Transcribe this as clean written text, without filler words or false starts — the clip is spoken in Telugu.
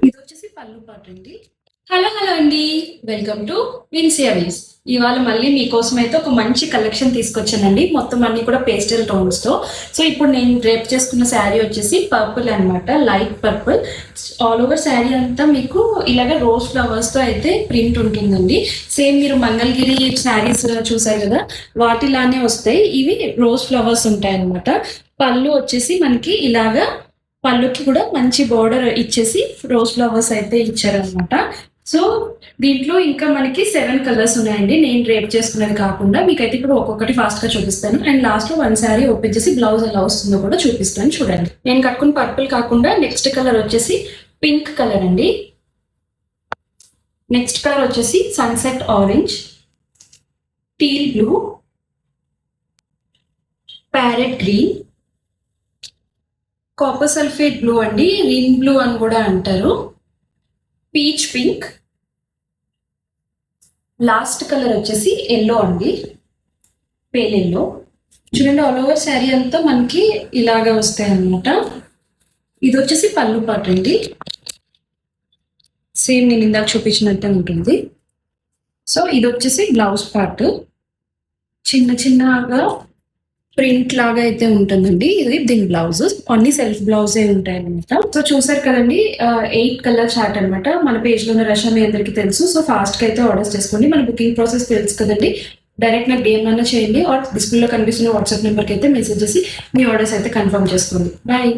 ఇది వచ్చేసి పళ్ళు పాటు అండి. హలో హలో అండి, వెల్కమ్ టు విన్సియారీస్. ఇవాళ మళ్ళీ మీకోసం అయితే ఒక మంచి కలెక్షన్ తీసుకొచ్చానండి. మొత్తం అన్ని కూడా పేస్టల్ టోన్స్ తో. సో ఇప్పుడు నేను డ్రేప్ చేసుకున్న శారీ వచ్చేసి పర్పుల్ అన్నమాట, light purple. All over sari అంతా మీకు ఇలాగ రోజ్ ఫ్లవర్స్ తో అయితే ప్రింట్ ఉంటుందండి. సేమ్ మీరు మంగళగిరి శారీస్ చూసారు కదా, వాటిలానే వస్తాయి. ఇవి రోజ్ ఫ్లవర్స్ ఉంటాయి అన్నమాట. పళ్ళు వచ్చేసి మనకి ఇలాగా, పళ్ళుకి కూడా మంచి బోర్డర్ ఇచ్చేసి రోజ్ ఫ్లవర్స్ అయితే ఇచ్చారనమాట. సో దీంట్లో ఇంకా మనకి 7 కలర్స్ ఉన్నాయండి. నేను డ్రేప్ చేసుకున్నది కాకుండా మీకైతే ఇప్పుడు ఒక్కొక్కటి ఫాస్ట్ గా చూపిస్తాను. అండ్ లాస్ట్ లో వన్ శారీ ఓపెన్ చేసి బ్లౌజ్ ఎలా వస్తుందో కూడా చూపిస్తాను, చూడండి. నేను కట్టుకున్న పర్పుల్ కాకుండా నెక్స్ట్ కలర్ వచ్చేసి పింక్ కలర్ అండి. నెక్స్ట్ కలర్ వచ్చేసి sunset orange, teal blue, parrot green, copper sulphate blue అండి, రిన్ బ్లూ అని కూడా అంటారు, పీచ్ పింక్, లాస్ట్ కలర్ వచ్చేసి ఎల్లో అండి, పేల్ ఎల్లో. చూడండి, ఆల్ ఓవర్ శారీ అంతా మనకి ఇలాగా వస్తాయి అన్నమాట. ఇది వచ్చేసి పళ్ళు పాటు అండి. సేమ్ నేను ఇందాక చూపించినట్టే ఉంటుంది. సో ఇది వచ్చేసి బ్లౌజ్ పార్ట్, చిన్న చిన్నగా ప్రింట్ లాగా అయితే ఉంటుందండి. ఇది దీని బ్లౌజ్, అన్ని సెల్ఫ్ బ్లౌజే ఉంటాయి అనమాట. సో చూసారు కదండి, 8 కలర్ చార్ట్ అనమాట. మన పేజ్ లో ఉన్న రష మీ అందరికీ తెలుసు. సో ఫాస్ట్ గా అయితే ఆర్డర్స్ చేసుకోండి. మన బుకింగ్ ప్రాసెస్ తెలుసు కదండి. డైరెక్ట్ నాకు డిఎం అన్నా చేయండి, ఆర్ డిస్ప్లేలో కనిపిస్తున్న వాట్సాప్ నెంబర్కి అయితే మెసేజ్ చేసి మీ ఆర్డర్స్ అయితే కన్ఫర్మ్ చేసుకోండి. బాయ్.